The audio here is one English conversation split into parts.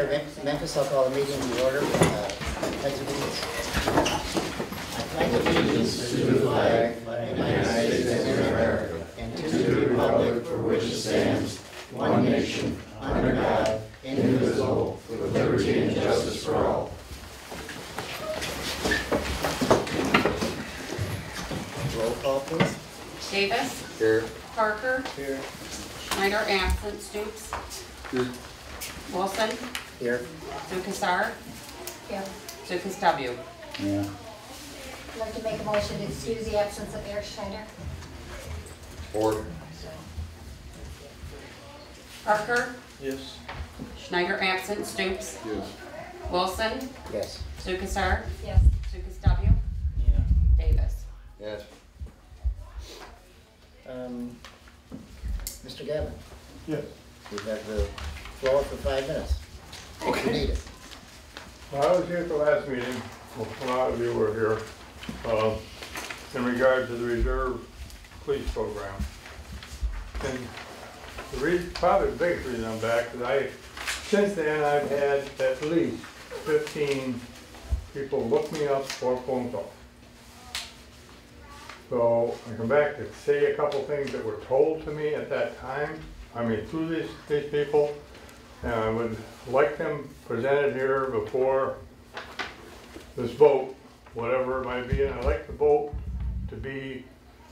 Mayor of Memphis, I'll call the meeting to order. Pledge allegiance. I pledge allegiance to the flag of the United States of America and to the republic for which it stands, one nation, under God, indivisible, with liberty and justice for all. Roll call, please. Davis. Here. Parker. Here. Schneider absent. Stoops. Here. Wilson. Here. Zukasar. Yeah. Zukas W. Yeah. I'd like to make a motion to excuse the absence of Eric Schneider. Order. Parker. Yes. Schneider absent. Stoops. Yes. Wilson. Yes. Zukasar. Yes. Zukas W. Yeah. Davis. Yes. Mr. Gavin, Yes. you have the floor for 5 minutes. If you need it. Well, I was here at the last meeting, well, a lot of you were here, in regard to the reserve police program. And the reason, probably the biggest reason I'm back is since then I've had at least 15 people look me up for a phone call. So I come back to say a couple things that were told to me at that time, through these people, and I would like them presented here before this vote, whatever it might be, and I'd like the vote to be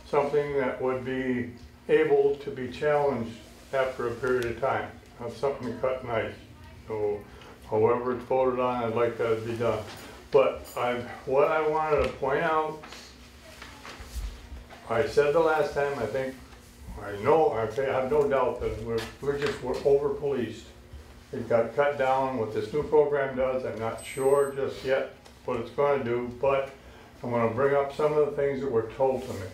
something that would be able to be challenged after a period of time, not something to cut and ice. So however it's voted on, I'd like that to be done. But what I wanted to point out, I said the last time, I have no doubt that we're over-policed. It got cut down. What this new program does, I'm not sure just yet what it's going to do, but I'm going to bring up some of the things that were told to me.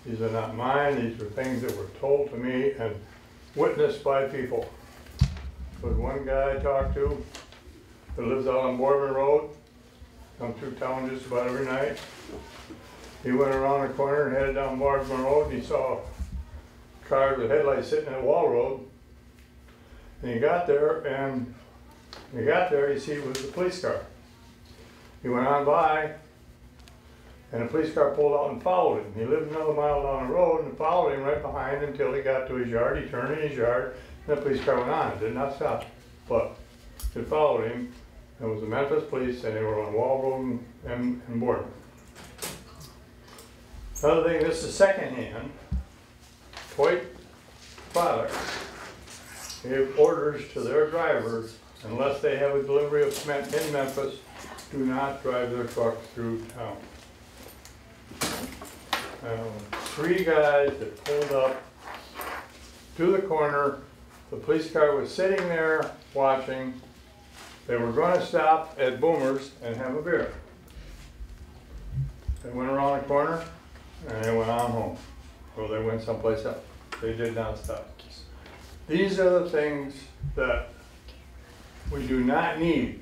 These are not mine, these are things that were told to me and witnessed by people. There's one guy I talked to that lives out on Boardman Road, comes through town just about every night. He went around the corner and headed down Boardman Road, and he saw a car with headlights sitting in Wall Road. And he got there, he see it was a police car. He went on by, and a police car pulled out and followed him. He lived another mile down the road and followed him right behind until he got to his yard. He turned in his yard, and the police car went on. It did not stop, but it followed him. It was the Memphis police, and they were on Wall Road and Boardman. Another thing, this is secondhand. Toy products give orders to their drivers, unless they have a delivery of cement in Memphis, do not drive their trucks through town. 3 guys that pulled up to the corner, the police car was sitting there watching. They were going to stop at Boomer's and have a beer. They went around the corner and they went on home, or they went someplace else. They did not stop. These are the things that we do not need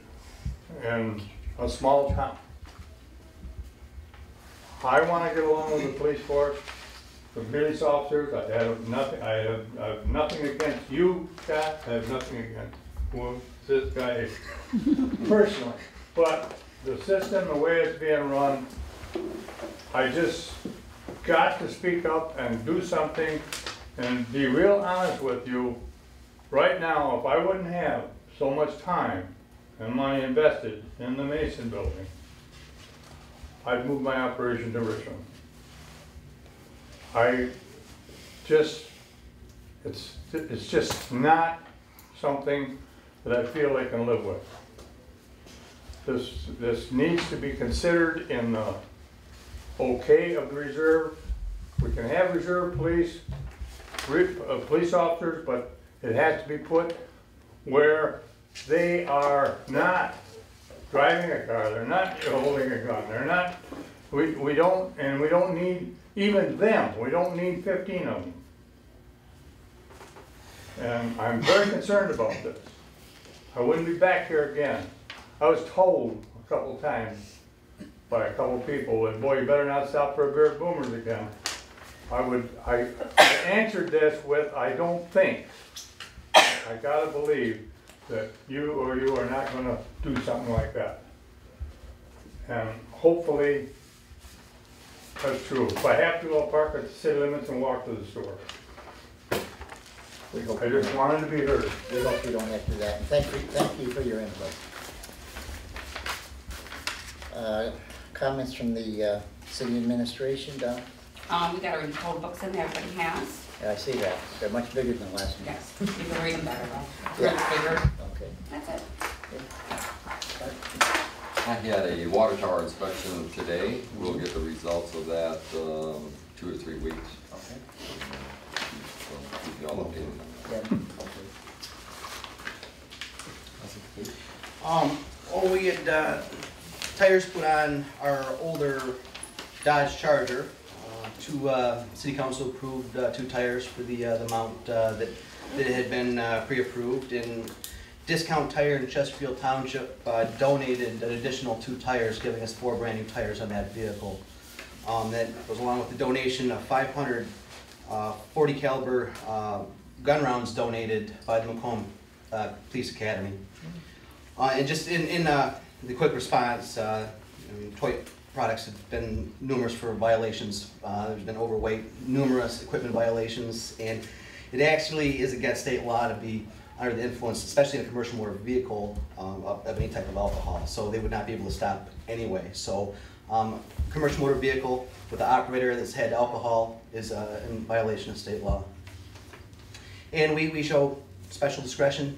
in a small town. I want to get along with the police force, the police officers. I have nothing against you, Scott. I have nothing against this guy personally. But the system, the way it's being run, I just got to speak up and do something and be real honest with you. Right now, if I wouldn't have so much time and money invested in the Mason building, I'd move my operation to Richmond. It's just not something that I feel I can live with. This needs to be considered in the okay of the reserve. We can have reserve police officers, but it has to be put where they are not driving a car, they're not holding a gun, they're not, we don't need even them, we don't need 15 of them. And I'm very concerned about this. I wouldn't be back here again. I was told a couple times by a couple people that, boy, you better not stop for a beer at Boomer's again. I answered this with, I don't think. I gotta believe that you are not gonna do something like that. And hopefully, that's true. If I have to, I'll park at the city limits and walk to the store. We hope I you just don't- wanted to be heard. we hope you don't have to do that, and thank you for your input. Comments from the city administration, Don? We got our code books in there, everybody has. Yeah, I see that. They're much bigger than last one. Yes, you can read them better though. Yeah. Much bigger. Okay. That's it. I had a water tower inspection today. We'll get the results of that 2 or 3 weeks. Okay. So keep you all updated. Kevin? We had tires put on our older Dodge Charger. City council approved 2 tires for the amount that had been pre-approved, and Discount Tire in Chesterfield Township donated an additional 2 tires, giving us 4 brand new tires on that vehicle. That goes along with the donation of 500 .40 caliber gun rounds donated by the Macomb Police Academy. And just in the quick response, toy products have been numerous for violations. There's been overweight, numerous equipment violations, and it actually is against state law to be under the influence, especially in a commercial motor vehicle, of any type of alcohol. So they would not be able to stop anyway. So commercial motor vehicle with an operator that's had alcohol is in violation of state law. And we show special discretion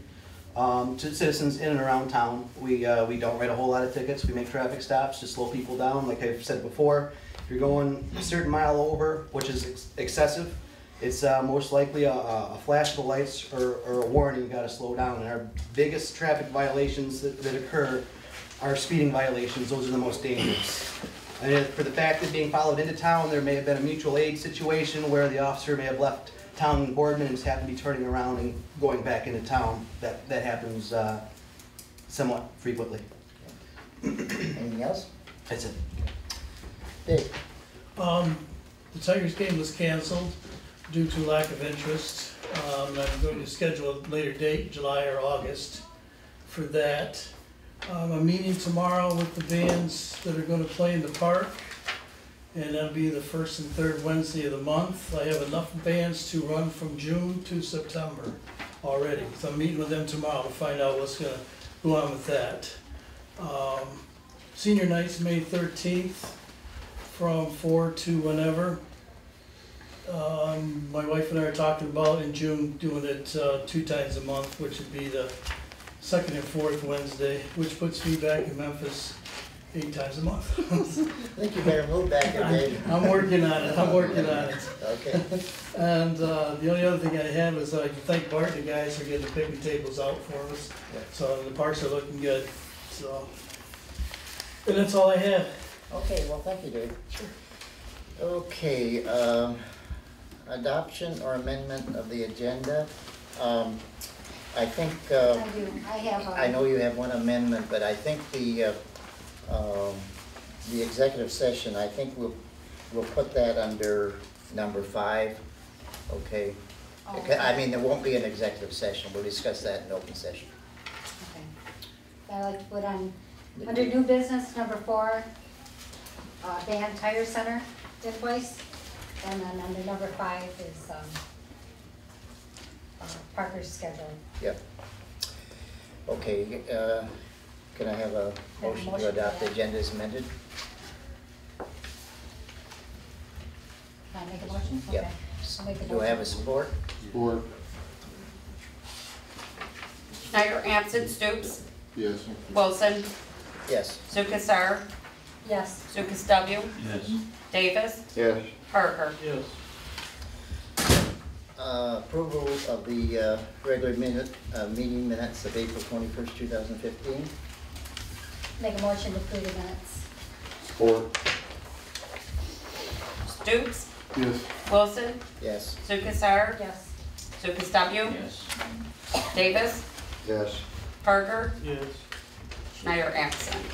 to citizens in and around town. We don't write a whole lot of tickets. We make traffic stops to slow people down. Like I've said before, if you're going a certain mile over, which is excessive, it's most likely a flash of the lights or a warning you gotta slow down. And our biggest traffic violations that occur are speeding violations. Those are the most dangerous. And for the fact that being followed into town, there may have been a mutual aid situation where the officer may have left town in Boardman and just happened to be turning around and going back into town. That happens somewhat frequently. Anything else? That's it. Dave? The Tigers game was canceled due to lack of interest. I'm going to schedule a later date, July or August, for that. I'm meeting tomorrow with the bands that are gonna play in the park, and that'll be the first and third Wednesday of the month. I have enough bands to run from June to September already, so I'm meeting with them tomorrow to find out what's gonna go on with that. Senior night's May 13th, from 4 to whenever. My wife and I are talking about in June doing it 2 times a month, which would be the second and fourth Wednesday, which puts me back in Memphis 8 times a month. I think you better move back here, Dave. I'm working on it, Okay. And the only other thing I had was I'd thank Bart and the guys for getting the picnic tables out for us. Yeah. So the parks are looking good, so. And that's all I had. Okay, well, thank you, Dave. Okay, adoption or amendment of the agenda. I think, I do, I have I know you have one amendment, but I think the executive session, I think we'll put that under number 5, okay? I mean, there won't be an executive session, we'll discuss that in open session. Okay. I'd like to put on, under new business, number 4, band tire center invoice. And then under number 5 is Parker's schedule. Yep. Okay, can I have a motion to adopt the agenda as amended? Can I make a motion? Yep. Okay. I'll make a Do I have a motion. support? Support. Schneider, absent. Stoops, Yes. Wilson, Yes. Zukasar, Yes. Zukas W, Yes. Davis, Yes. Parker. Yes. Approval of the regular meeting minutes of April 21st, 2015. Make a motion to approve the minutes. Support. Stoops, Yes. Wilson, Yes. Zukasar, Yes. Zukas W, Yes. Davis, Yes. Parker, Yes. Schneider, absent.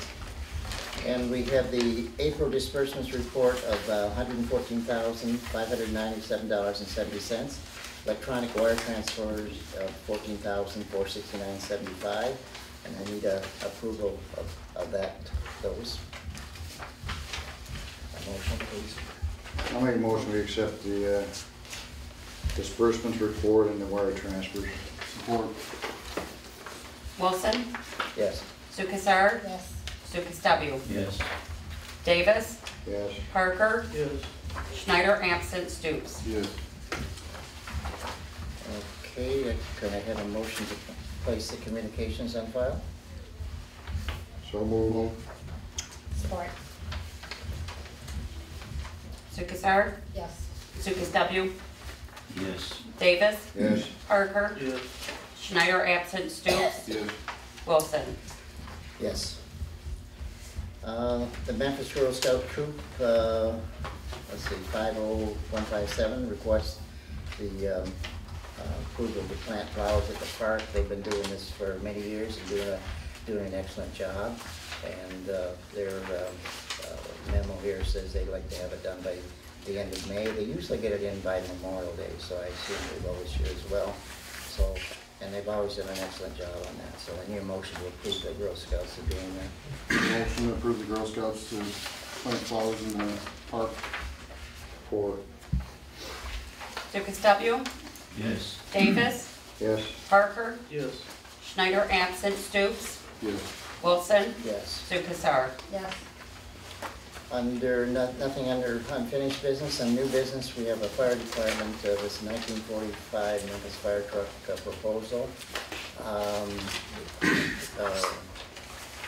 And we have the April disbursements report of $114,597.70. electronic wire transfers of $14,469.75, and I need a approval of those. A motion, please. I'll make a motion we accept the disbursements report and the wire transfers. Support. Wilson, Yes. Sukasar, Yes. Stukas W. Yes. Davis, Yes. Parker, Yes. Schneider absent, Stoops. Yes. Okay, can I have a motion to place the communications on file? So move. Support. Sukasar, Yes. Stukas W. Yes. Davis, Yes. Parker, Yes. Schneider absent, Stoops. Yes. Wilson. Yes. The Memphis Girl Scout Troop, let's see, 50157 requests the approval to plant flowers at the park. They've been doing this for many years and doing an excellent job. And their memo here says they'd like to have it done by the end of May. They usually get it in by Memorial Day, so I assume they will this year as well. So, and they've always done an excellent job on that. So I need a motion to approve the Girl Scouts for doing that. Motion to approve the Girl Scouts to plant flowers in the park. Support. Stukas W. Yes. Davis, Yes. Parker, Yes. Schneider absent, Stoops. Yes. Wilson, Yes. Sukasar. Yes. Under, nothing under unfinished business and new business, we have a fire department, this 1945 Memphis fire truck proposal.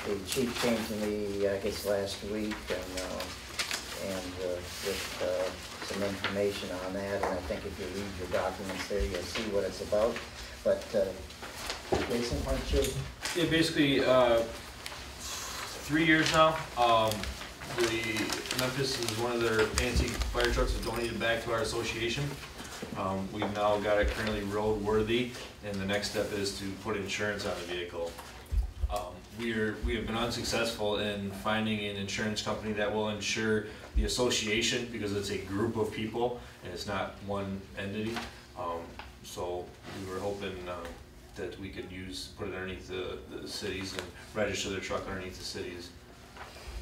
The chief came to me, I guess, last week with some information on that, and I think if you read your documents there, you'll see what it's about. But Jason, why don't you? Yeah, basically, 3 years now. The Memphis is one of their antique fire trucks that donated back to our association. We've now got it currently roadworthy, and the next step is to put insurance on the vehicle. We have been unsuccessful in finding an insurance company that will insure the association because it's a group of people and it's not one entity. So we were hoping that we could put it underneath the cities and register their truck underneath the cities.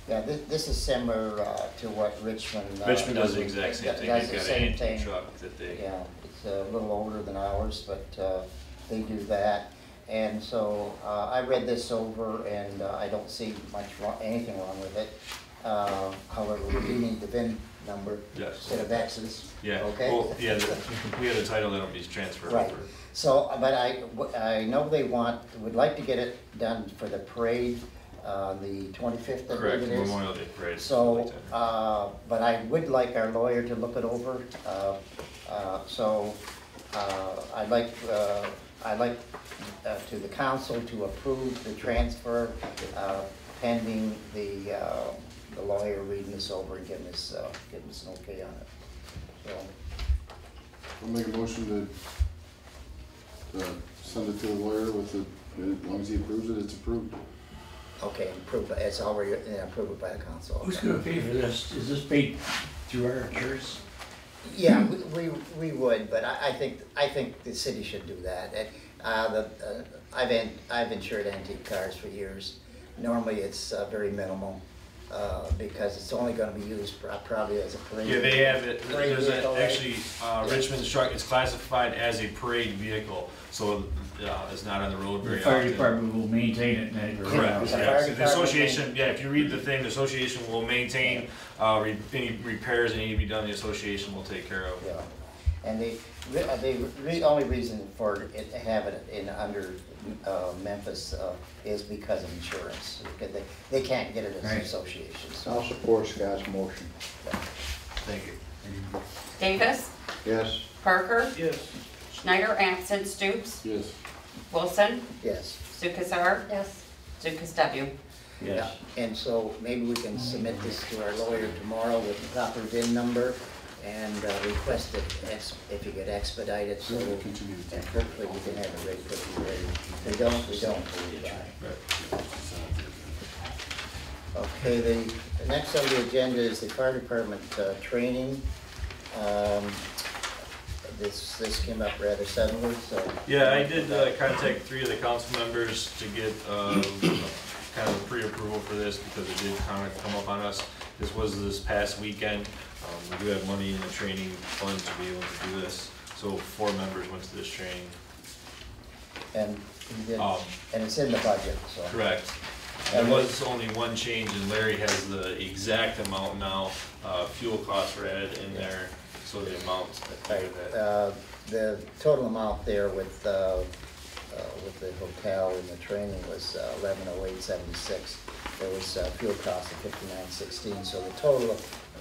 Yeah, this is similar to what Richmond. Richmond does the exact same thing. Does They've the got an same antique thing. truck that they. Yeah, it's a little older than ours, but they do that. And so I read this over, and I don't see anything wrong with it. However, we do need the VIN number Yes. instead of X's. Yeah. Okay. Well, yeah. We have a title that'll be transferred Right. over. So, but I know they would like to get it done for the parade, the 25th, I Correct. believe it is. Memorial Day parade. So, like that. but I would like our lawyer to look it over. I'd like to the council to approve the transfer pending the lawyer reading this over and giving us an okay on it. So, I'll make a motion to send it to the lawyer with it, as long as he approves it, it's approved. okay, approved, it's already approved by the council. Who's Okay. gonna pay for this? Is this paid through our insurance? Yeah, we would, but I think the city should do that. I've insured antique cars for years. Normally, it's very minimal, because it's only gonna be used probably as a parade. Yeah, they have it. Parade There's vehicle, right? actually Richmond's truck. It's classified as a parade vehicle, so it's not on the road The very fire often. department will maintain it and then. Correct. The Yeah. fire So the department association, yeah. If you read the thing, the association will maintain any repairs that need to be done. The association will take care of. Yeah, and the only reason for it to have it under Memphis is because of insurance, because they can't get it as an Right. association, so. I'll support Scott's motion. Thank you. Davis, Yes. Parker, Yes. Schneider absent, Stoops. Yes. Wilson, Yes. Sukasar, Yes. Stukas W. Yes. And so maybe we can submit this to our lawyer tomorrow with the proper VIN number and request it, if you could expedite it, so We'll continue to and take. hopefully we can have it ready for the parade. If we don't, we don't. We'll try. Okay, the next on the agenda is the fire department training. this came up rather suddenly, so. Yeah, I did contact 3 of the council members to get kind of pre-approval for this because it did kind of come up on us. This was this past weekend. We do have money in the training fund to be able to do this. So 4 members went to this training. And you did, and it's in the budget, so. Correct. There was only one change, and Larry has the exact amount now. Fuel costs were added in there, so the amount. Right, the total amount there with the hotel and the training was 1108.76. There was fuel cost of 59.16. So the total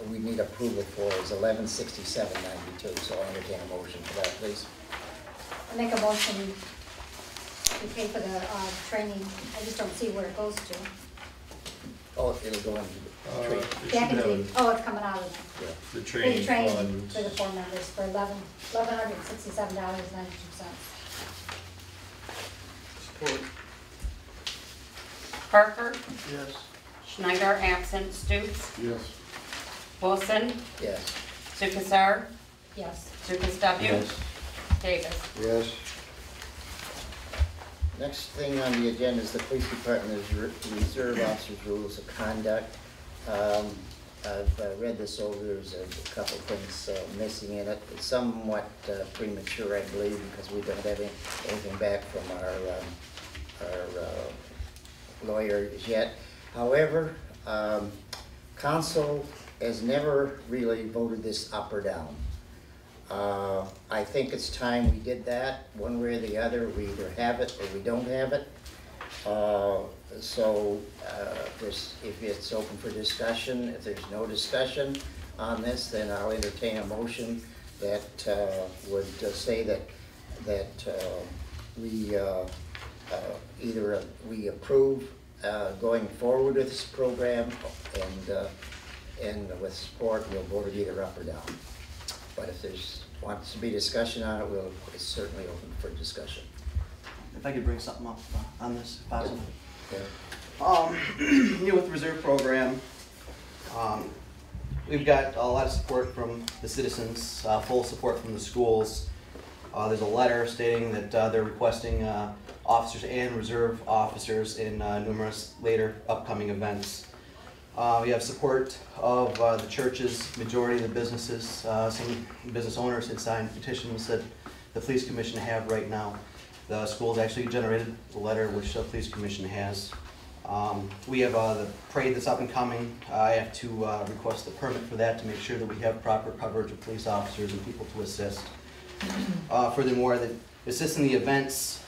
we need approval for is 1167.92. So I'll entertain a motion for that, please. I make a motion to pay for the training. I just don't see where it goes to. Oh, it'll go into the training. Back into it's coming out of Yeah. The the training training fund. for the 4 members for $1,167.92. Support. Parker, Yes. Schneider, absent, Stoops, Yes. Wilson, Yes. Lukasar, Yes. LukasW, Davis. Yes. Next thing on the agenda is the police department's reserve officers' rules of conduct. I've read this over. There's a couple things missing in it. It's somewhat premature, I believe, because we don't have anything back from our lawyers yet. However, council has never really voted this up or down. I think it's time we did that, one way or the other. We either have it or we don't have it. If it's open for discussion, if there's no discussion on this, then I'll entertain a motion that would say that we either we approve going forward with this program, and with support, we'll vote it either up or down. But if there's wants to be discussion on it, it's certainly open for discussion. If I could bring something up on this, if possible. Yeah. With the reserve program, we've got a lot of support from the citizens, full support from the schools. There's a letter stating that they're requesting officers and reserve officers in numerous later upcoming events. We have support of the churches, majority of the businesses. Some business owners had signed petitions that the police commission have right now. The schools actually generated the letter, which the police commission has. We have the parade that's up and coming. I have to request a permit for that to make sure that we have proper coverage of police officers and people to assist. Furthermore, the assist in the events.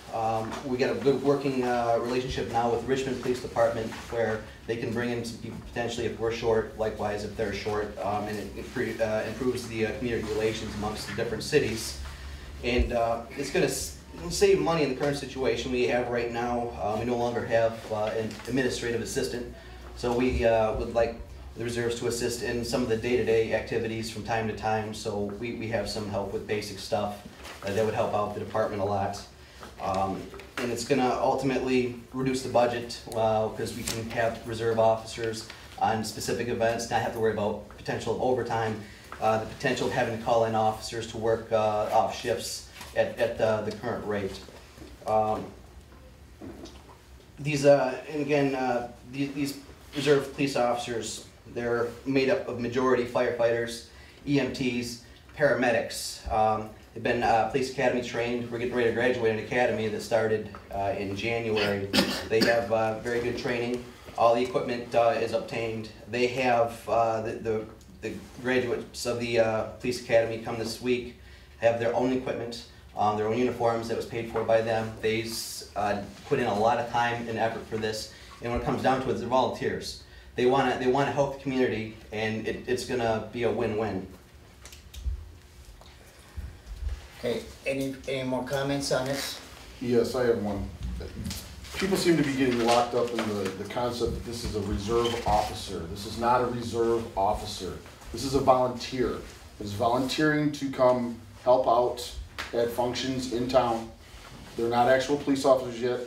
We got a good working relationship now with Richmond Police Department, where they can bring in some people potentially if we're short, likewise if they're short, and it improves the community relations amongst the different cities. And it's going to save money in the current situation we have right now. We no longer have an administrative assistant, so we would like the reserves to assist in some of the day-to-day activities from time to time, so we have some help with basic stuff that would help out the department a lot. And it's going to ultimately reduce the budget because we can have reserve officers on specific events, not have to worry about potential of overtime, the potential of having to call in officers to work off shifts at the current rate. These reserve police officers, they're made up of majority firefighters, EMTs, paramedics. They've been police academy trained. We're getting ready to graduate an academy that started in January. They have very good training. All the equipment is obtained. They have the graduates of the police academy come this week, have their own equipment, their own uniforms that was paid for by them. They put in a lot of time and effort for this. And when it comes down to it, they're volunteers. They want to help the community, and it's going to be a win-win. Okay, any more comments on this? Yes, I have one. People seem to be getting locked up in the concept that this is a reserve officer. This is not a reserve officer. This is a volunteer. It's volunteering to come help out at functions in town. They're not actual police officers yet.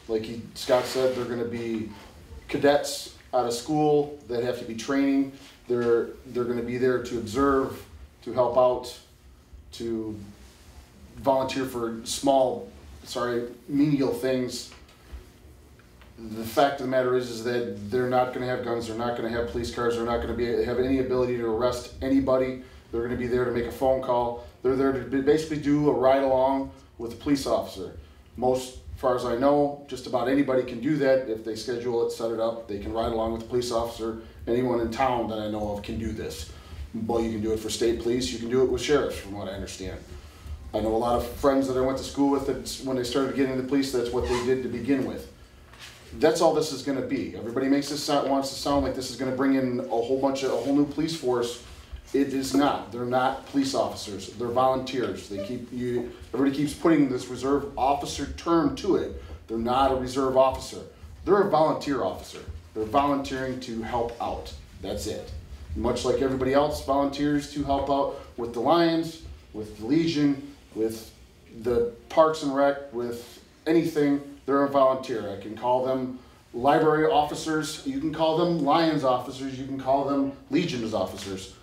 Like Scott said, they're gonna be cadets out of school that have to be training. They're gonna be there to observe, to help out, to volunteer for menial things. The fact of the matter is that they're not gonna have guns, they're not gonna have police cars, they're not gonna have any ability to arrest anybody. They're gonna be there to make a phone call. They're there to basically do a ride along with a police officer. Most, as far as I know, just about anybody can do that. If they schedule it, set it up, they can ride along with a police officer. Anyone in town that I know of can do this. Well, you can do it for state police, you can do it with sheriffs, from what I understand. I know a lot of friends that I went to school with that when they started getting into the police, that's what they did to begin with. That's all this is gonna be. Everybody makes this wants to sound like this is gonna bring in a whole new police force. It is not. They're not police officers. They're volunteers. Everybody keeps putting this reserve officer term to it. They're not a reserve officer. They're a volunteer officer. They're volunteering to help out. That's it. Much like everybody else volunteers to help out with the Lions, with the Legion, with the Parks and Rec, with anything, they're a volunteer. I can call them library officers, you can call them Lions officers, you can call them Legions officers.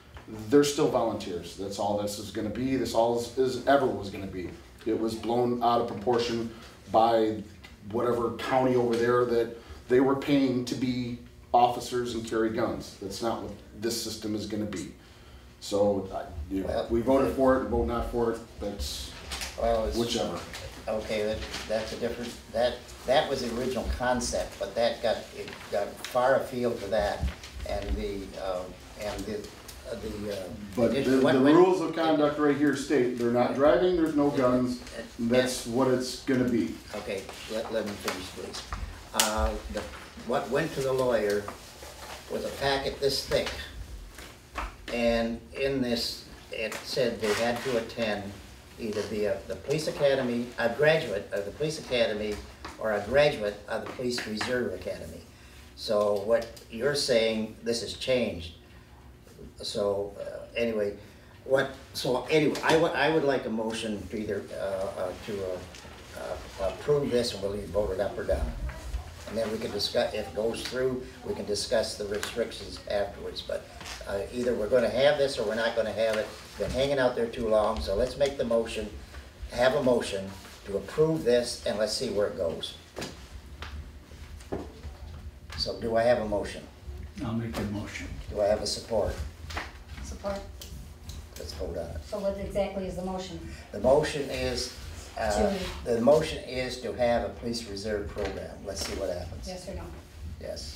They're still volunteers. That's all this is gonna be. This all is ever was gonna be. It was blown out of proportion by whatever county over there that they were paying to be officers and carry guns. That's not what this system is gonna be. So, we voted for it, vote not for it, that's whichever. Okay, that's a different, that was the original concept, but it got far afield to that, and But the rules of conduct right here state, they're not driving, there's no guns, that's what it's gonna be. Okay, let me finish, please. What went to the lawyer was a packet this thick, and in this, it said they had to attend either the police academy, a graduate of the police academy, or a graduate of the police reserve academy. So what you're saying, this has changed. So anyway, I would like a motion to either approve this, and we'll either vote it up or down. And then we can discuss, if it goes through, we can discuss the restrictions afterwards. But either we're gonna have this or we're not gonna have it. It's been hanging out there too long, so let's make the motion, have a motion to approve this, and let's see where it goes. So do I have a motion? I'll make the motion. Do I have a support? Support. Let's vote on it. So what exactly is the motion? The motion is, to have a police reserve program. Let's see what happens. Yes or no? Yes.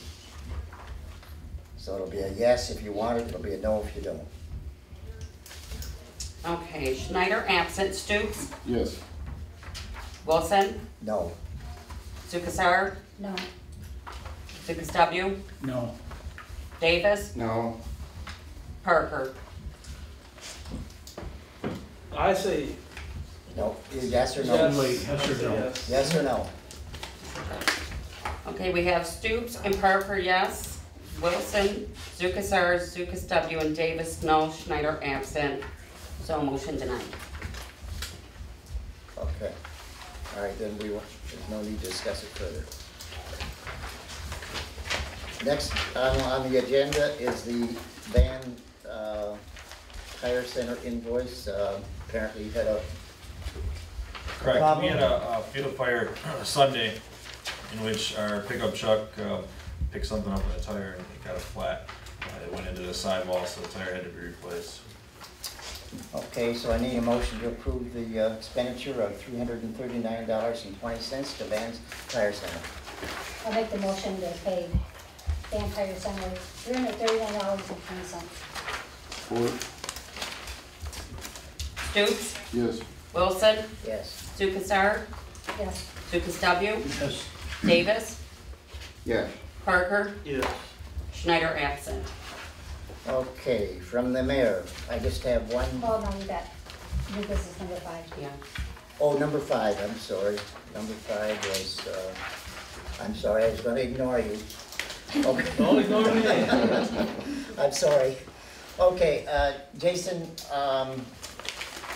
So it'll be a yes if you want it, it'll be a no if you don't. Okay, Schneider absent, Stoops, Yes. Wilson, No. Sukasar, No. Zukas W, No. Davis, No. Parker. I say No. Yes or no? Wait, yes or no? yes. Yes or no? Okay, we have Stoops and Parker, yes. Wilson, Sukasar, Zukas W, and Davis, no. Schneider absent, so motion denied. Okay. All right, then there's no need to discuss it further. Next on the agenda is the Van Tire Center invoice. Apparently you had a Correct, problem? we had a field fire Sunday in which our pickup truck picked something up in the tire and it got a flat. It went into the sidewall, so the tire had to be replaced. Okay, so I need a motion to approve the expenditure of $339.20 to Van's Tire Center. I'll make the motion to pay Van Tire Center $339.20. Or, Stoops, yes. Wilson, Yes. Sukasar, Yes. Zukas W, Yes. Davis, Yes. Parker, Yes. Schneider absent. Okay, from the mayor, I just have one. Oh, no, you got new business number 5. Yeah. Oh, number 5, I'm sorry. Number 5 was, I'm sorry, I was gonna ignore you. Okay. Don't ignore me. I'm sorry. Okay, Jason,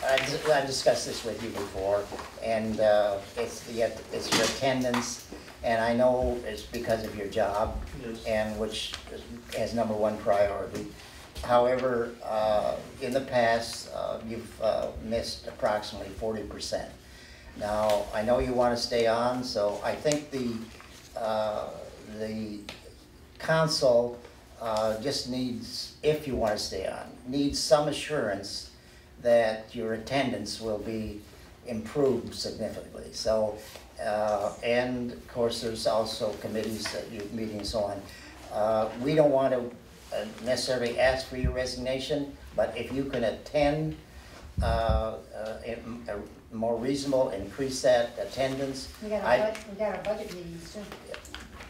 I've discussed this with you before, and it's your attendance, and I know it's because of your job, Yes. and which has number 1 priority. However, in the past, you've missed approximately 40%. Now, I know you want to stay on, so I think the council just needs, if you want to stay on, needs some assurance that your attendance will be improved significantly. So, and of course, there's also committees that you meeting and so on. We don't want to necessarily ask for your resignation, but if you can attend a more reasonable, increase that attendance. We got our budget meetings too.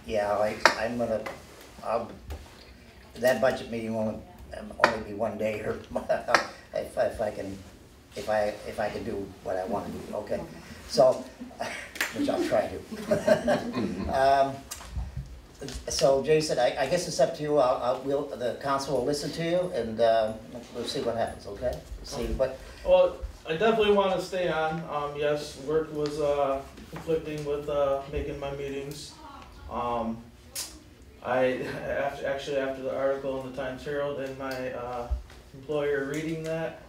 Yeah, I'm gonna, that budget meeting won't only be one day, or if I can do what I want to do, okay? So, which I'll try to. So Jason, I guess it's up to you. The council will listen to you, and we'll see what happens, okay? See what. Well, I definitely want to stay on. Yes, work was conflicting with making my meetings. After the article in the Times Herald and my employer reading that,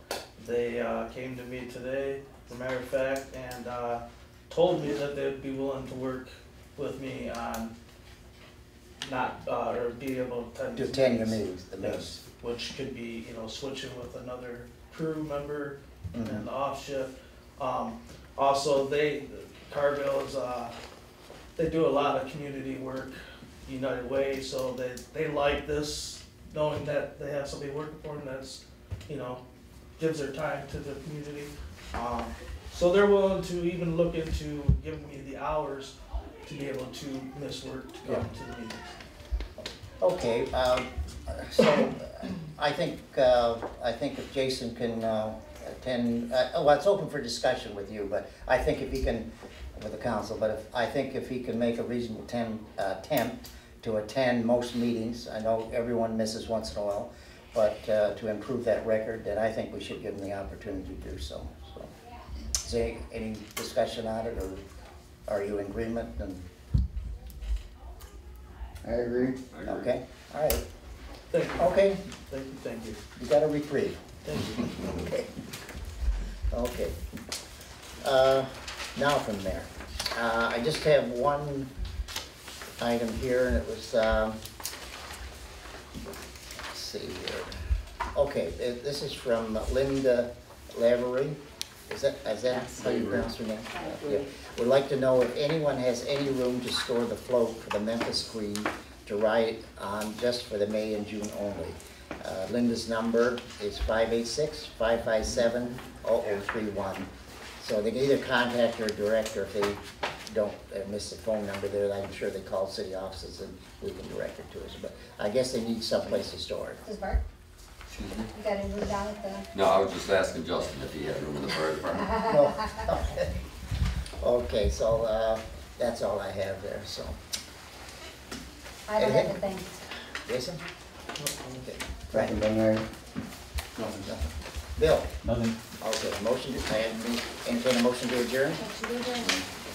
they came to me today, as a matter of fact, and told me that they'd be willing to work with me on not, or be able to attend your meetings, the meetings. Yes, which could be, switching with another crew member and the off shift. Also, Cargill is, they do a lot of community work, United Way, so they like this, knowing that they have somebody working for them that's, gives their time to the community. So they're willing to even look into giving me the hours to be able to miss work to come to the meetings. Okay, so I think if Jason can attend, well, it's open for discussion with you, but I think if he can, with the council, but I think if he can make a reasonable attempt to attend most meetings, I know everyone misses once in a while, but to improve that record, then I think we should give him the opportunity to do so. So, is there any discussion on it, or are you in agreement? And I agree. okay, all right. Thank you. Okay, Thank you. you got a reprieve. Thank you. Okay. Okay. Now from there, I just have one item here, and it was, let's see here. Okay, this is from Linda Lavery. Is that how you pronounce her name? Yeah. Would like to know if anyone has any room to store the float for the Memphis Queen to ride on just for the May and June only. Linda's number is 586-557-0031. So they can either contact her direct, or if they don't miss the phone number there, I'm sure they call city offices and we can direct it to us. But I guess they need someplace to store it. Does Bart, Excuse me? you got any room down at the? No, I was just asking Justin if he had room in the fire department. No. Okay, so that's all I have there, so. I don't have anything. Jason? Okay. Frank? Nothing. Bill? Nothing. Okay, motion to, entertain a motion to adjourn? What you doing?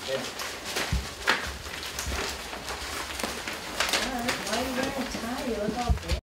Okay. All right, why are you wearing a tie? You look all good.